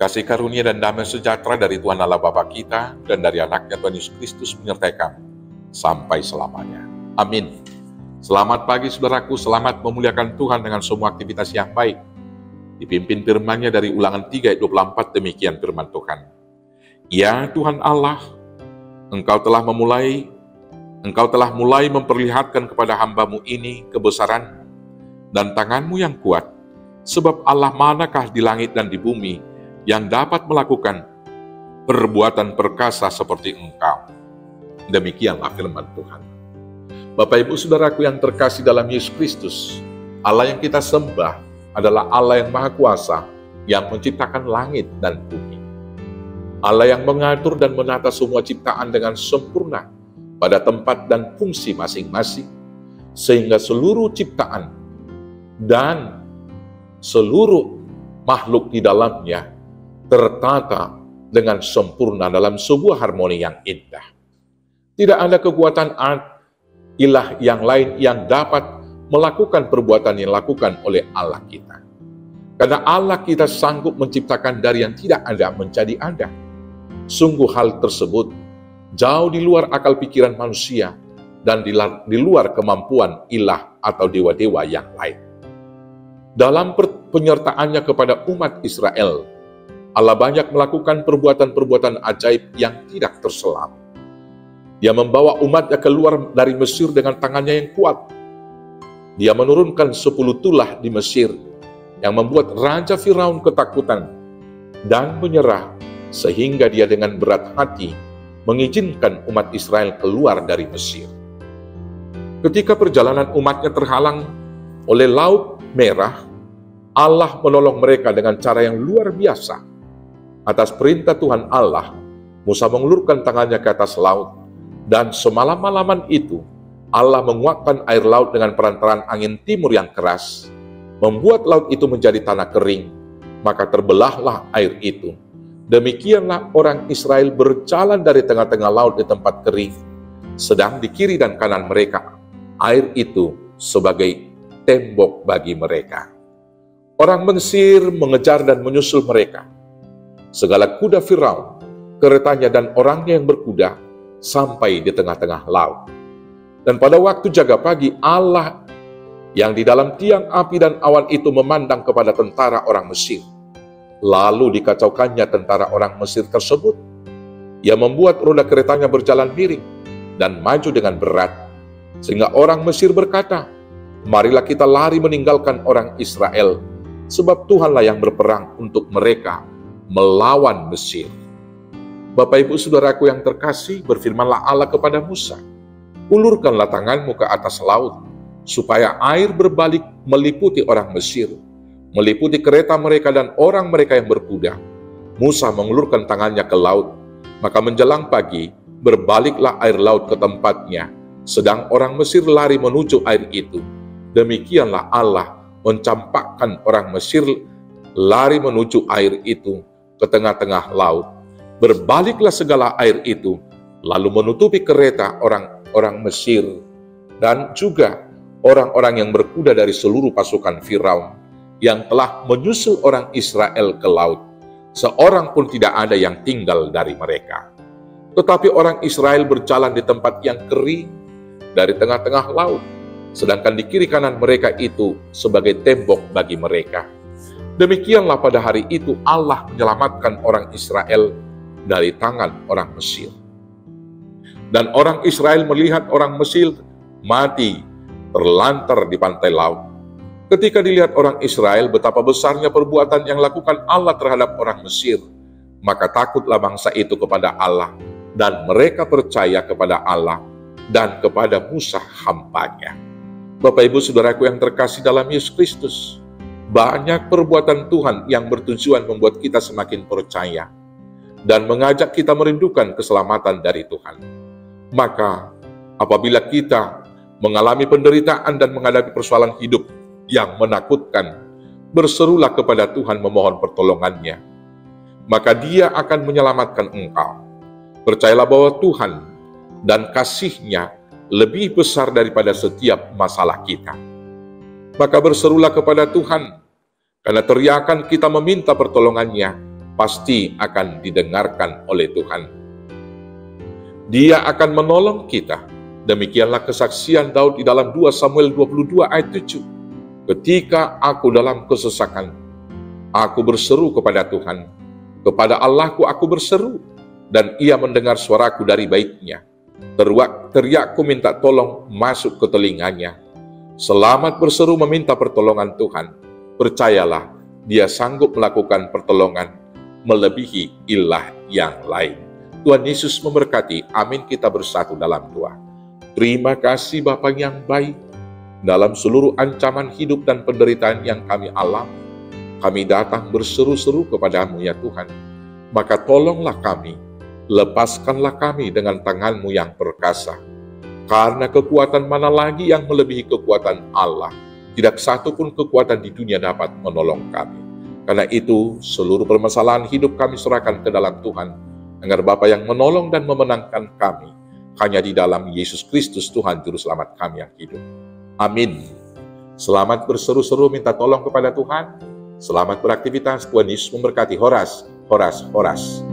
Kasih karunia dan damai sejahtera dari Tuhan Allah Bapa kita dan dari anaknya Tuhan Yesus Kristus menyertai kami sampai selamanya. Amin. Selamat pagi saudaraku, selamat memuliakan Tuhan dengan semua aktivitas yang baik. Dipimpin firman-Nya dari Ulangan 3 ayat 24, demikian firman Tuhan. Ya Tuhan Allah, Engkau telah mulai memperlihatkan kepada hamba-Mu ini kebesaran dan tangan-Mu yang kuat, sebab Allah manakah di langit dan di bumi yang dapat melakukan perbuatan perkasa seperti Engkau. Demikianlah firman Tuhan. Bapak Ibu Saudaraku yang terkasih dalam Yesus Kristus, Allah yang kita sembah adalah Allah yang Maha Kuasa, yang menciptakan langit dan bumi. Allah yang mengatur dan menata semua ciptaan dengan sempurna pada tempat dan fungsi masing-masing, sehingga seluruh ciptaan dan seluruh makhluk di dalamnya tertata dengan sempurna dalam sebuah harmoni yang indah. Tidak ada kekuatan ilah yang lain yang dapat melakukan perbuatan yang dilakukan oleh Allah kita. Karena Allah kita sanggup menciptakan dari yang tidak ada menjadi ada. Sungguh hal tersebut jauh di luar akal pikiran manusia dan di luar kemampuan ilah atau dewa-dewa yang lain. Dalam penyertaannya kepada umat Israel, Allah banyak melakukan perbuatan-perbuatan ajaib yang tidak terselam. Dia membawa umatnya keluar dari Mesir dengan tangannya yang kuat. Dia menurunkan 10 tulah di Mesir yang membuat Raja Firaun ketakutan dan menyerah, sehingga dia dengan berat hati mengizinkan umat Israel keluar dari Mesir. Ketika perjalanan umatnya terhalang oleh Laut Merah, Allah menolong mereka dengan cara yang luar biasa. Atas perintah Tuhan Allah, Musa mengulurkan tangannya ke atas laut, dan semalam-malaman itu Allah menguapkan air laut dengan perantaraan angin timur yang keras, membuat laut itu menjadi tanah kering, maka terbelahlah air itu. Demikianlah orang Israel berjalan dari tengah-tengah laut di tempat kering, sedang di kiri dan kanan mereka air itu sebagai tembok bagi mereka. Orang Mesir mengejar dan menyusul mereka. Segala kuda Firaun, keretanya dan orangnya yang berkuda sampai di tengah-tengah laut. Dan pada waktu jaga pagi, Allah yang di dalam tiang api dan awan itu memandang kepada tentara orang Mesir. Lalu dikacaukannya tentara orang Mesir tersebut. Ia membuat roda keretanya berjalan miring dan maju dengan berat. Sehingga orang Mesir berkata, "Marilah kita lari meninggalkan orang Israel, sebab Tuhanlah yang berperang untuk mereka melawan Mesir." Bapak Ibu Saudaraku yang terkasih, berfirmanlah Allah kepada Musa, "Ulurkanlah tanganmu ke atas laut, supaya air berbalik meliputi orang Mesir, meliputi kereta mereka dan orang mereka yang berkuda." Musa mengulurkan tangannya ke laut, maka menjelang pagi, berbaliklah air laut ke tempatnya, sedang orang Mesir lari menuju air itu. Demikianlah Allah mencampakkan orang Mesir lari menuju air itu ke tengah-tengah laut. Berbaliklah segala air itu, lalu menutupi kereta orang Mesir dan juga orang-orang yang berkuda dari seluruh pasukan Firaun yang telah menyusul orang Israel ke laut. Seorang pun tidak ada yang tinggal dari mereka. Tetapi orang Israel berjalan di tempat yang kering dari tengah-tengah laut, sedangkan di kiri kanan mereka itu sebagai tembok bagi mereka. Demikianlah pada hari itu Allah menyelamatkan orang Israel dari tangan orang Mesir. Dan orang Israel melihat orang Mesir mati terlantar di pantai laut. Ketika dilihat orang Israel betapa besarnya perbuatan yang lakukan Allah terhadap orang Mesir, maka takutlah bangsa itu kepada Allah, dan mereka percaya kepada Allah dan kepada Musa hamba-Nya. Bapak Ibu Saudaraku yang terkasih dalam Yesus Kristus, banyak perbuatan Tuhan yang bertujuan membuat kita semakin percaya dan mengajak kita merindukan keselamatan dari Tuhan. Maka apabila kita mengalami penderitaan dan menghadapi persoalan hidup yang menakutkan, berserulah kepada Tuhan memohon pertolongan-Nya, maka Dia akan menyelamatkan engkau. Percayalah bahwa Tuhan dan kasih-Nya lebih besar daripada setiap masalah kita. Maka berserulah kepada Tuhan, karena teriakan kita meminta pertolongan-Nya pasti akan didengarkan oleh Tuhan. Dia akan menolong kita. Demikianlah kesaksian Daud di dalam 2 Samuel 22 ayat 7. Ketika aku dalam kesesakan, aku berseru kepada Tuhan. Kepada Allahku aku berseru, dan Ia mendengar suaraku dari baitnya. Teriakku minta tolong masuk ke telinganya. Selamat berseru meminta pertolongan Tuhan. Percayalah, Dia sanggup melakukan pertolongan melebihi ilah yang lain. Tuhan Yesus memberkati. Amin. Kita bersatu dalam doa. Terima kasih Bapa yang baik. Dalam seluruh ancaman hidup dan penderitaan yang kami alami, kami datang berseru-seru kepadamu ya Tuhan. Maka tolonglah kami, lepaskanlah kami dengan tangan-Mu yang perkasa. Karena kekuatan mana lagi yang melebihi kekuatan Allah? Tidak satu pun kekuatan di dunia dapat menolong kami. Karena itu, seluruh permasalahan hidup kami serahkan ke dalam Tuhan, agar Bapa yang menolong dan memenangkan kami, hanya di dalam Yesus Kristus Tuhan Juru Selamat kami yang hidup. Amin. Selamat berseru-seru minta tolong kepada Tuhan. Selamat beraktivitas. Tuhan Yesus memberkati. Horas, horas, horas.